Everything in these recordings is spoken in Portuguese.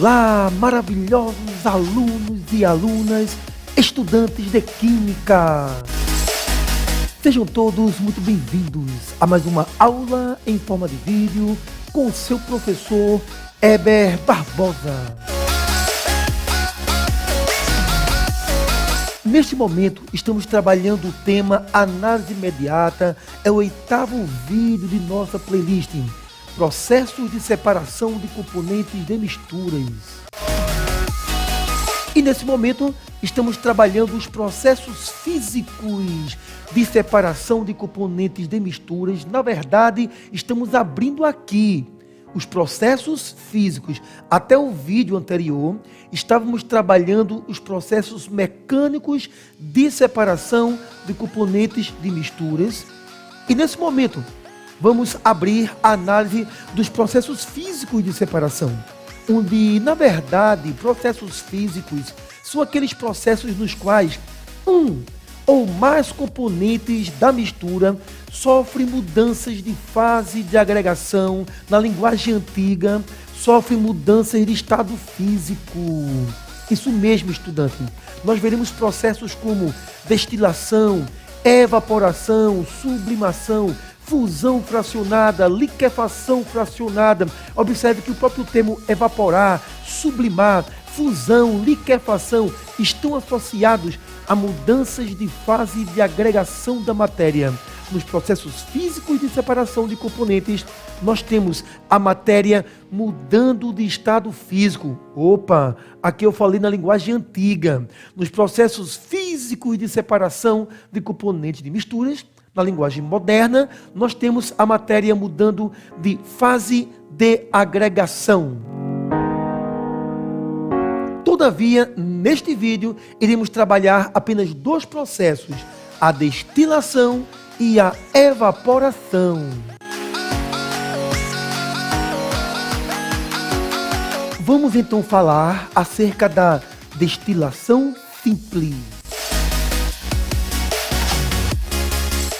Olá, maravilhosos alunos e alunas, estudantes de Química! Sejam todos muito bem-vindos a mais uma aula em forma de vídeo com o seu professor Heber Barbosa. Neste momento, estamos trabalhando o tema Análise Imediata, é o 8º vídeo de nossa playlist, Processos de separação de componentes de misturas. E nesse momento, estamos trabalhando os processos físicos de separação de componentes de misturas. Na verdade, estamos abrindo aqui os processos físicos. Até o vídeo anterior, estávamos trabalhando os processos mecânicos de separação de componentes de misturas. E nesse momento, vamos abrir a análise dos processos físicos de separação, onde, na verdade, processos físicos são aqueles processos nos quais um ou mais componentes da mistura sofrem mudanças de fase de agregação. Na linguagem antiga, sofrem mudanças de estado físico. Isso mesmo, estudante. Nós veremos processos como destilação, evaporação, sublimação, fusão fracionada, liquefação fracionada. Observe que o próprio termo evaporar, sublimar, fusão, liquefação estão associados a mudanças de fase de agregação da matéria. Nos processos físicos de separação de componentes, nós temos a matéria mudando de estado físico. Opa, aqui eu falei na linguagem antiga. Nos processos físicos de separação de componentes de misturas, na linguagem moderna, nós temos a matéria mudando de fase de agregação. Todavia, neste vídeo, iremos trabalhar apenas dois processos, a destilação e a evaporação. Vamos então falar acerca da destilação simples.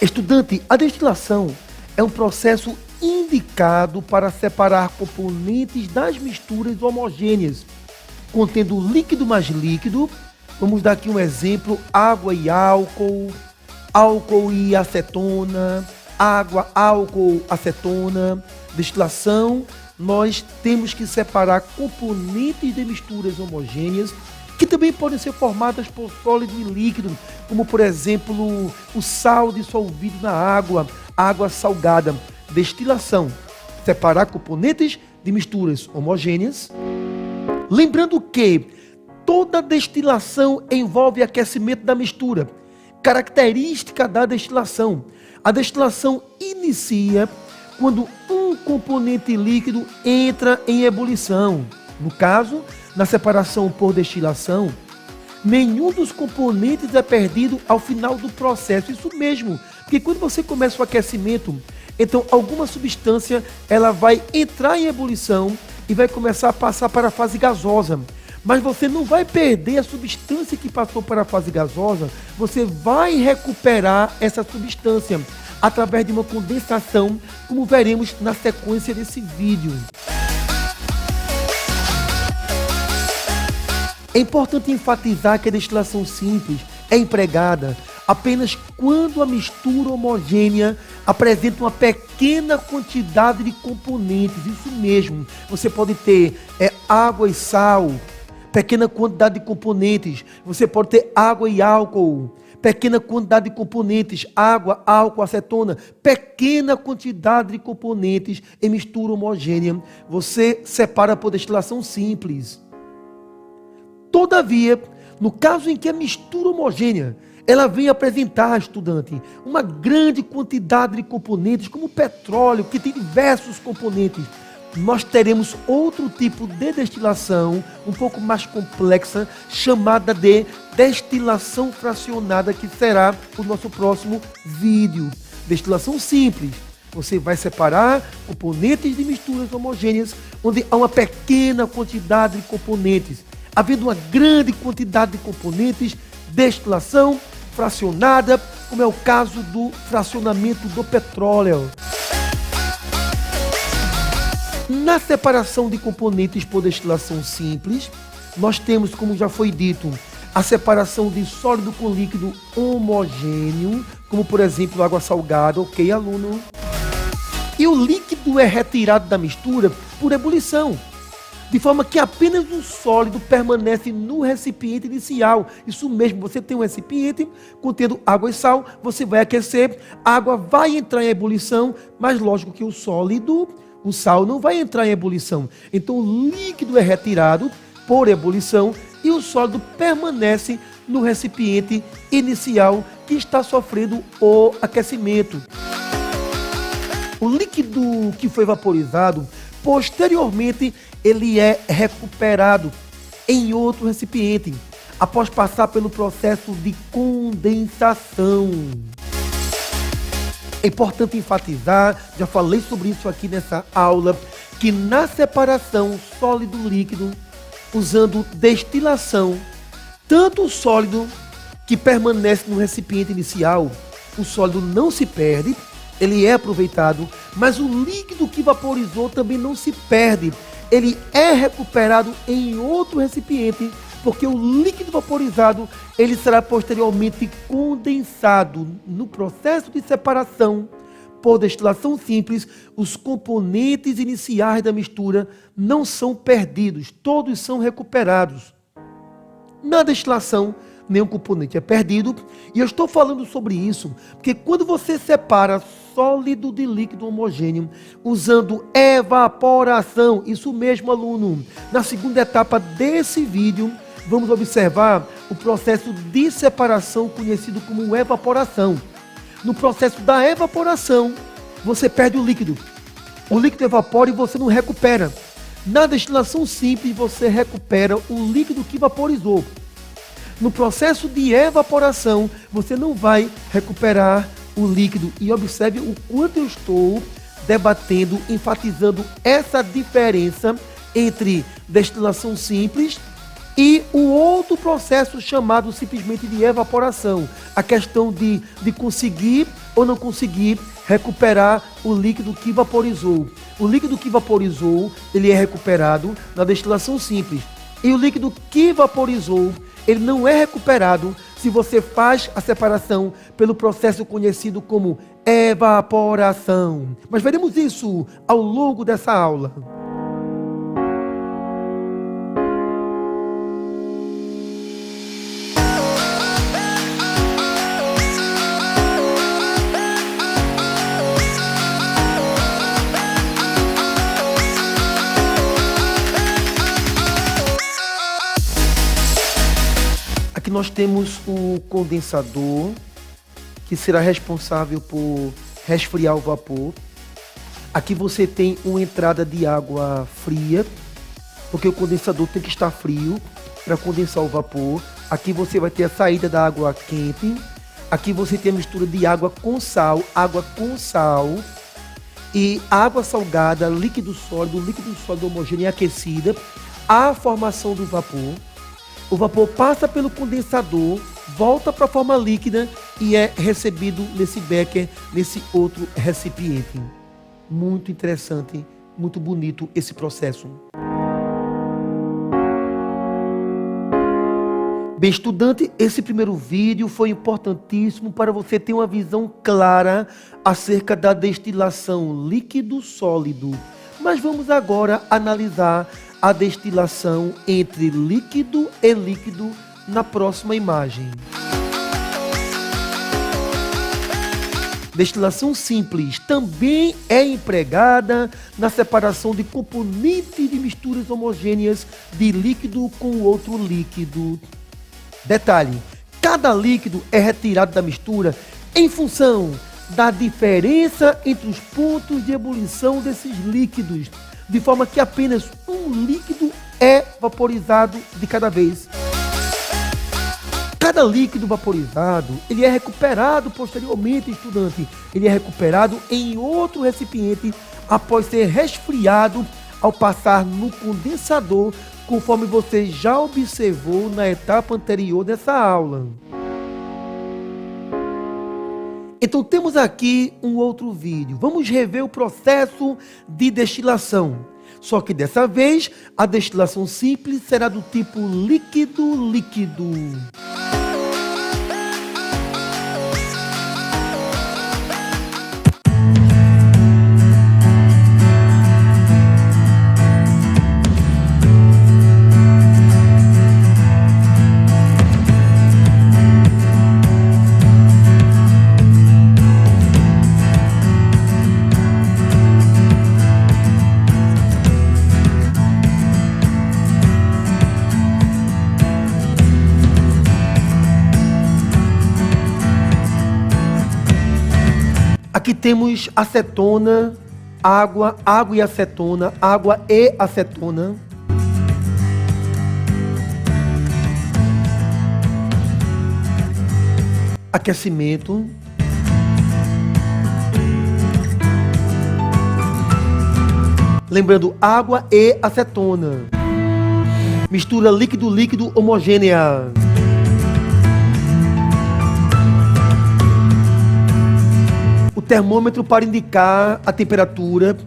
Estudante, a destilação é um processo indicado para separar componentes das misturas homogêneas, contendo líquido mais líquido. Vamos dar aqui um exemplo: água e álcool, álcool e acetona, água, álcool, acetona. Destilação, nós temos que separar componentes de misturas homogêneas, que também podem ser formadas por sólido e líquido, como por exemplo o sal dissolvido na água, água salgada. Destilação, separar componentes de misturas homogêneas. Lembrando que toda destilação envolve aquecimento da mistura, característica da destilação. A destilação inicia quando um componente líquido entra em ebulição. No caso, na separação por destilação, nenhum dos componentes é perdido ao final do processo. Isso mesmo, porque quando você começa o aquecimento, então alguma substância ela vai entrar em ebulição e vai começar a passar para a fase gasosa. Mas você não vai perder a substância que passou para a fase gasosa, você vai recuperar essa substância através de uma condensação, como veremos na sequência desse vídeo. É importante enfatizar que a destilação simples é empregada apenas quando a mistura homogênea apresenta uma pequena quantidade de componentes. Isso mesmo, você pode ter água e sal, pequena quantidade de componentes. Você pode ter água e álcool, pequena quantidade de componentes. Água, álcool, acetona, pequena quantidade de componentes em mistura homogênea. Você separa por destilação simples. Todavia, no caso em que a mistura homogênea ela vem apresentar, estudante, uma grande quantidade de componentes, como o petróleo, que tem diversos componentes, nós teremos outro tipo de destilação, um pouco mais complexa, chamada de destilação fracionada, que será o nosso próximo vídeo. Destilação simples. Você vai separar componentes de misturas homogêneas, onde há uma pequena quantidade de componentes. Havendo uma grande quantidade de componentes, destilação fracionada, como é o caso do fracionamento do petróleo. Na separação de componentes por destilação simples, nós temos, como já foi dito, a separação de sólido com líquido homogêneo, como por exemplo água salgada, ok, aluno? E o líquido é retirado da mistura por ebulição, de forma que apenas o sólido permanece no recipiente inicial. Isso mesmo, você tem um recipiente contendo água e sal, você vai aquecer, a água vai entrar em ebulição, mas lógico que o sal não vai entrar em ebulição. Então o líquido é retirado por ebulição e o sólido permanece no recipiente inicial que está sofrendo o aquecimento. O líquido que foi vaporizado, posteriormente, ele é recuperado em outro recipiente, após passar pelo processo de condensação. É importante enfatizar, já falei sobre isso aqui nessa aula, que na separação sólido-líquido, usando destilação, tanto o sólido que permanece no recipiente inicial, o sólido não se perde, ele é aproveitado, mas o líquido que vaporizou também não se perde, ele é recuperado em outro recipiente, porque o líquido vaporizado ele será posteriormente condensado. No processo de separação por destilação simples, os componentes iniciais da mistura não são perdidos, todos são recuperados. Na destilação, nenhum componente é perdido, e eu estou falando sobre isso porque quando você separa sólido de líquido homogêneo usando evaporação, isso mesmo, aluno, na segunda etapa desse vídeo, vamos observar o processo de separação conhecido como evaporação. No processo da evaporação, você perde o líquido evapora e você não recupera. Na destilação simples, você recupera o líquido que vaporizou. No processo de evaporação, você não vai recuperar o líquido. E observe o quanto eu estou debatendo, enfatizando essa diferença entre destilação simples e o outro processo chamado simplesmente de evaporação. A questão de conseguir ou não conseguir recuperar o líquido que vaporizou. O líquido que vaporizou, ele é recuperado na destilação simples. E o líquido que vaporizou, ele não é recuperado se você faz a separação pelo processo conhecido como evaporação. Mas veremos isso ao longo dessa aula. Aqui nós temos o condensador, que será responsável por resfriar o vapor. Aqui você tem uma entrada de água fria, porque o condensador tem que estar frio para condensar o vapor. Aqui você vai ter a saída da água quente. Aqui você tem a mistura de água com sal e água salgada, líquido sólido homogêneo e aquecida. A formação do vapor. O vapor passa pelo condensador, volta para a forma líquida e é recebido nesse becker, nesse outro recipiente. Muito interessante, muito bonito esse processo. Bem, estudante, esse primeiro vídeo foi importantíssimo para você ter uma visão clara acerca da destilação líquido-sólido. Mas vamos agora analisar a destilação entre líquido e líquido na próxima imagem. Destilação simples também é empregada na separação de componentes de misturas homogêneas de líquido com outro líquido. Detalhe, cada líquido é retirado da mistura em função da diferença entre os pontos de ebulição desses líquidos, de forma que apenas um líquido é vaporizado de cada vez. Cada líquido vaporizado, ele é recuperado posteriormente, estudante. Ele é recuperado em outro recipiente após ser resfriado ao passar no condensador, conforme você já observou na etapa anterior dessa aula. Então temos aqui um outro vídeo. Vamos rever o processo de destilação. Só que dessa vez, a destilação simples será do tipo líquido-líquido. Aqui temos acetona, água e acetona, água e acetona. Aquecimento. Lembrando, água e acetona. Mistura líquido-líquido homogênea. O termômetro para indicar a temperatura,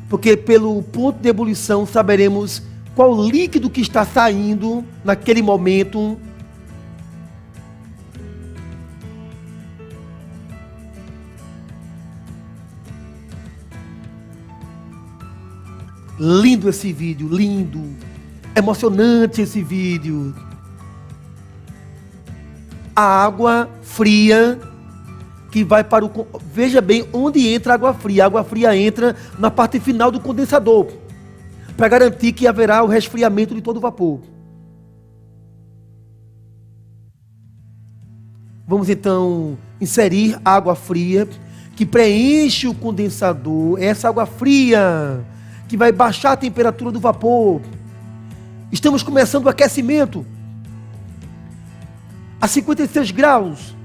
porque pelo ponto de ebulição saberemos qual líquido que está saindo naquele momento. Lindo esse vídeo, lindo, emocionante esse vídeo. A água fria que vai para o... Veja bem onde entra a água fria. A água fria entra na parte final do condensador, para garantir que haverá o resfriamento de todo o vapor. Vamos então inserir a água fria, que preenche o condensador. Essa água fria que vai baixar a temperatura do vapor. Estamos começando o aquecimento a 56 graus.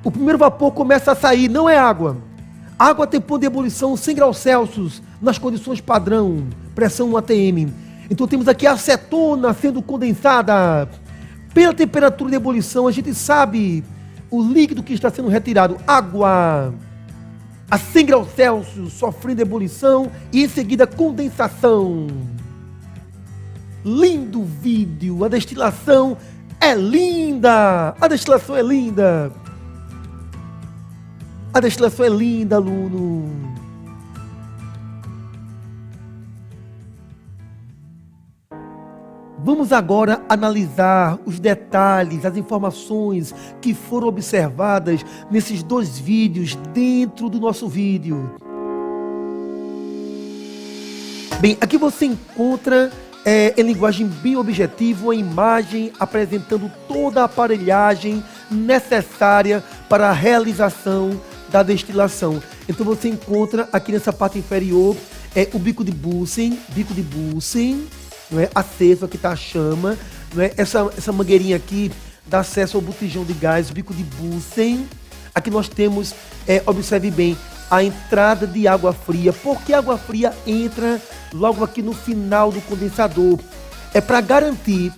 O primeiro vapor começa a sair, não é água. A água tem ponto de ebulição 100 graus Celsius, nas condições padrão, pressão 1 atm. Então temos aqui a acetona sendo condensada. Pela temperatura de ebulição, a gente sabe o líquido que está sendo retirado. Água a 100 graus Celsius, sofrendo ebulição e em seguida condensação. Lindo vídeo, a destilação é linda. A destilação é linda. A destilação é linda, aluno. Vamos agora analisar os detalhes, as informações que foram observadas nesses dois vídeos dentro do nosso vídeo. Bem, aqui você encontra em linguagem bem objetiva uma imagem apresentando toda a aparelhagem necessária para a realização da destilação. Então você encontra aqui nessa parte inferior o bico de Bunsen, não é? Aceso, aqui está a chama, não é? Essa mangueirinha aqui dá acesso ao botijão de gás, bico de Bunsen. Aqui nós temos, observe bem, a entrada de água fria. Por que a água fria entra logo aqui no final do condensador? É para garantir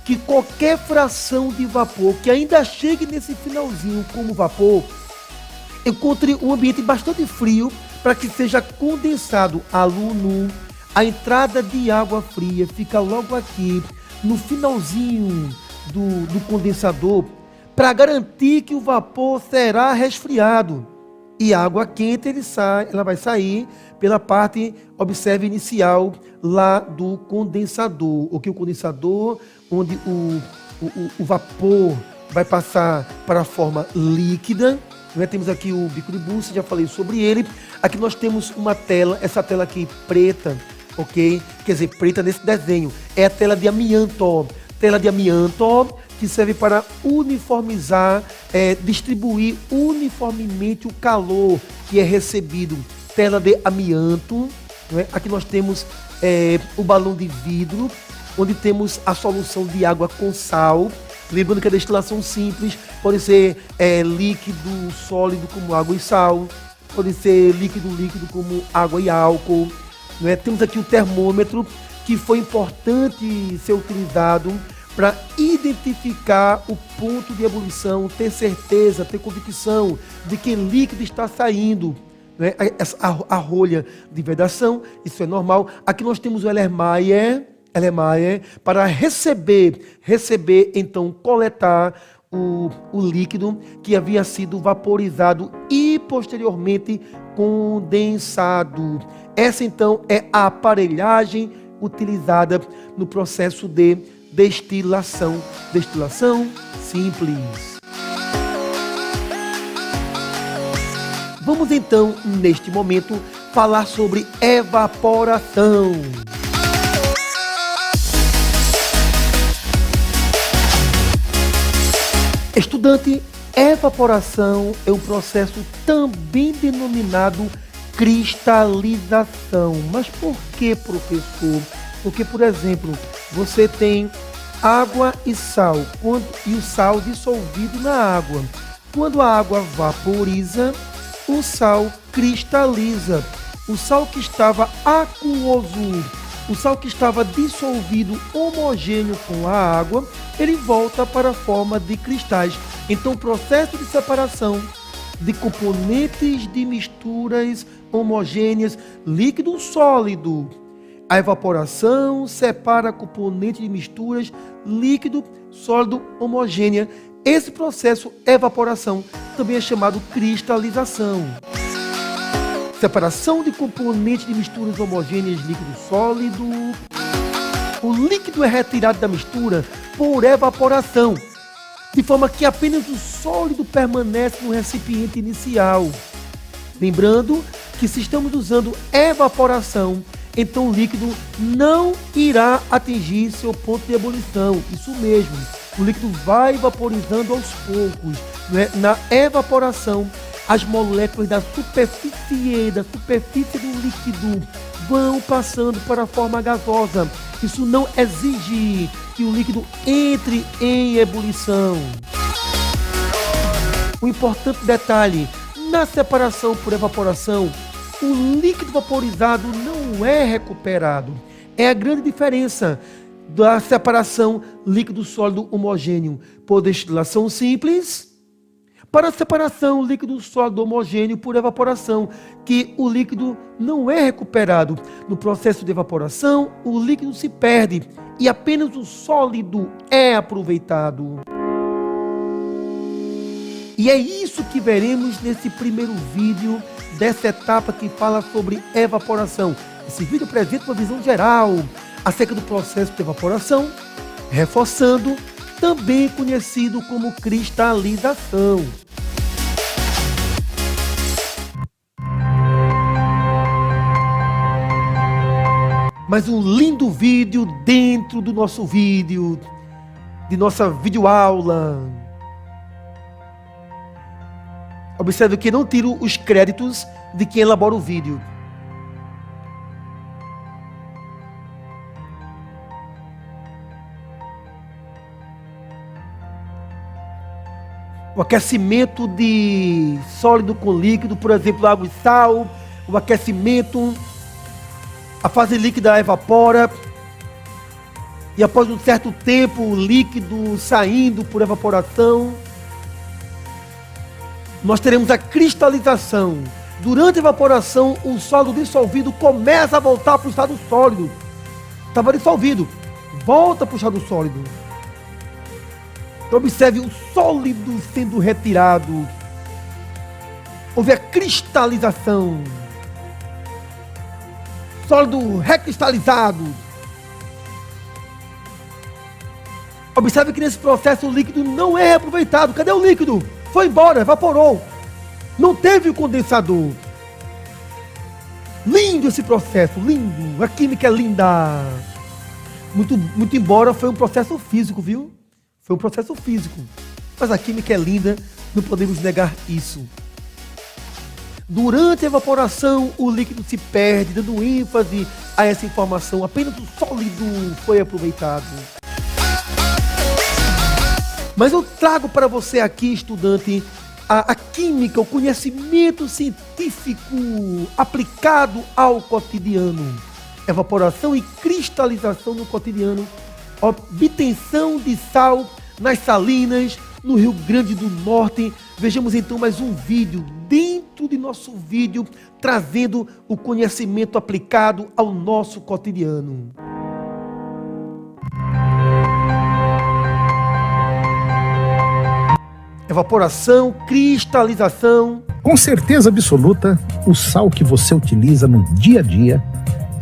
que qualquer fração de vapor que ainda chegue nesse finalzinho como vapor, encontre um ambiente bastante frio para que seja condensado. Aluno, a entrada de água fria fica logo aqui no finalzinho do condensador para garantir que o vapor será resfriado. E a água quente ela vai sair pela parte, observe, inicial lá do condensador. O condensador, onde o vapor vai passar para a forma líquida. Temos aqui o bico de Bunsen, já falei sobre ele. Aqui nós temos uma tela, essa tela aqui preta, ok? Quer dizer, preta nesse desenho. É a tela de amianto. Tela de amianto que serve para uniformizar, distribuir uniformemente o calor que é recebido. Tela de amianto. Né? Aqui nós temos o balão de vidro, onde temos a solução de água com sal. Lembrando que a destilação simples pode ser líquido, sólido, como água e sal. Pode ser líquido como água e álcool. Não é? Temos aqui o termômetro, que foi importante ser utilizado para identificar o ponto de ebulição, ter certeza, ter convicção de que líquido está saindo. né? A rolha de vedação, isso é normal. Aqui nós temos o Erlenmeyer para receber, então coletar o líquido que havia sido vaporizado e posteriormente condensado. Essa então é a aparelhagem utilizada no processo de destilação simples. Vamos então, neste momento, falar sobre evaporação. Estudante, evaporação é um processo também denominado cristalização. Mas por que, professor? Porque, por exemplo, você tem água e sal, e o sal dissolvido na água. Quando a água vaporiza, o sal cristaliza. O sal que estava aquoso, o sal que estava dissolvido homogêneo com a água, ele volta para a forma de cristais. Então, o processo de separação de componentes de misturas homogêneas, líquido sólido. A evaporação separa componentes de misturas líquido, sólido, homogênea. Esse processo, evaporação, também é chamado cristalização. Separação de componentes de misturas homogêneas, líquido sólido. O líquido é retirado da mistura por evaporação, de forma que apenas o sólido permanece no recipiente inicial. Lembrando que se estamos usando evaporação, então o líquido não irá atingir seu ponto de ebulição. Isso mesmo, o líquido vai vaporizando aos poucos, né? Na evaporação, as moléculas da superfície do líquido vão passando para a forma gasosa. Isso não exige que o líquido entre em ebulição. Um importante detalhe: na separação por evaporação, o líquido vaporizado não é recuperado. É a grande diferença da separação líquido-sólido homogêneo por destilação simples para a separação líquido-sólido homogêneo por evaporação, que o líquido não é recuperado. No processo de evaporação, o líquido se perde e apenas o sólido é aproveitado. E é isso que veremos nesse primeiro vídeo dessa etapa que fala sobre evaporação. Esse vídeo apresenta uma visão geral acerca do processo de evaporação, reforçando, também conhecido como cristalização. Mais um lindo vídeo dentro do nosso vídeo, de nossa videoaula. Observe que não tiro os créditos de quem elabora o vídeo. O aquecimento de sólido com líquido, por exemplo, água e sal, o aquecimento, a fase líquida evapora, e após um certo tempo o líquido saindo por evaporação, nós teremos a cristalização. Durante a evaporação, o sólido dissolvido começa a voltar para o estado sólido. Estava dissolvido, volta para o estado sólido. Então, observe o sólido sendo retirado. Houve a cristalização. Sólido recristalizado. Observe que nesse processo o líquido não é reaproveitado. Cadê o líquido? Foi embora, evaporou. Não teve o condensador. Lindo esse processo, lindo. A química é linda. Muito embora foi um processo físico, viu? Foi um processo físico. Mas a química é linda, não podemos negar isso. Durante a evaporação, o líquido se perde, dando ênfase a essa informação. Apenas o sólido foi aproveitado. Mas eu trago para você aqui, estudante, a química, o conhecimento científico aplicado ao cotidiano. Evaporação e cristalização no cotidiano. Obtenção de sal nas salinas, no Rio Grande do Norte. Vejamos então mais um vídeo dentro estudo e nosso vídeo, trazendo o conhecimento aplicado ao nosso cotidiano. Evaporação, cristalização. Com certeza absoluta, o sal que você utiliza no dia a dia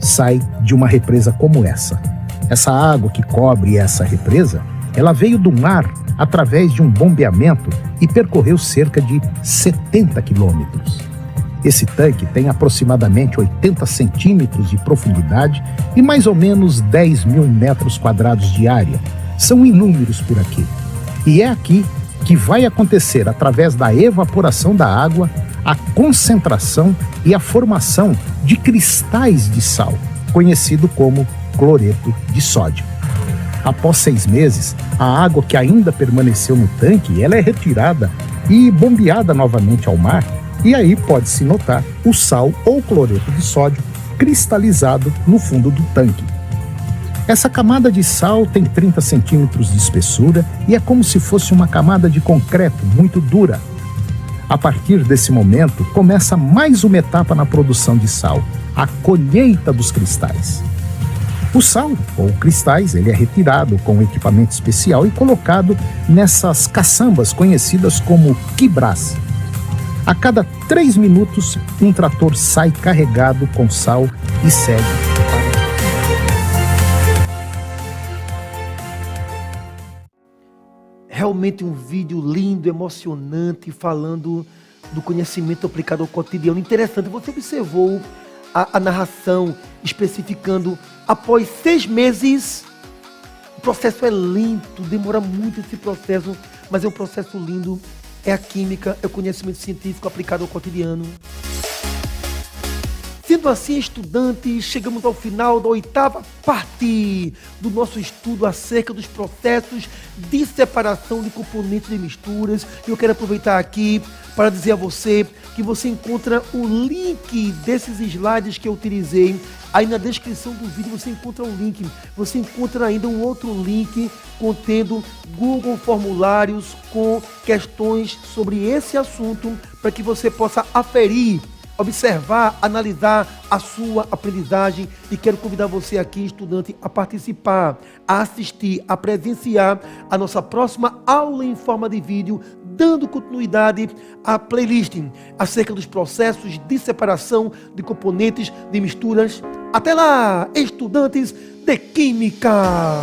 sai de uma represa como essa. Essa água que cobre essa represa, ela veio do mar através de um bombeamento e percorreu cerca de 70 quilômetros. Esse tanque tem aproximadamente 80 centímetros de profundidade e mais ou menos 10 mil metros quadrados de área. São inúmeros por aqui. E é aqui que vai acontecer, através da evaporação da água, a concentração e a formação de cristais de sal, conhecido como cloreto de sódio. Após 6 meses, a água que ainda permaneceu no tanque, ela é retirada e bombeada novamente ao mar, e aí pode-se notar o sal ou cloreto de sódio cristalizado no fundo do tanque. Essa camada de sal tem 30 centímetros de espessura e é como se fosse uma camada de concreto muito dura. A partir desse momento, começa mais uma etapa na produção de sal, a colheita dos cristais. O sal, ou cristais, ele é retirado com equipamento especial e colocado nessas caçambas conhecidas como quibrás. A cada 3 minutos, um trator sai carregado com sal e segue. Realmente um vídeo lindo, emocionante, falando do conhecimento aplicado ao cotidiano. Interessante, você observou a narração especificando após 6 meses. O processo é lento, demora muito esse processo, mas é um processo lindo. É a química, é o conhecimento científico aplicado ao cotidiano. Sendo assim, estudantes, chegamos ao final da 8ª parte do nosso estudo acerca dos processos de separação de componentes de misturas. Eu quero aproveitar aqui para dizer a você que você encontra o link desses slides que eu utilizei. Aí na descrição do vídeo você encontra um link. Você encontra ainda um outro link contendo Google Formulários com questões sobre esse assunto para que você possa aferir, observar, analisar a sua aprendizagem. E quero convidar você aqui, estudante, a participar, a assistir, a presenciar a nossa próxima aula em forma de vídeo, dando continuidade à playlist acerca dos processos de separação de componentes de misturas. Até lá, estudantes de Química!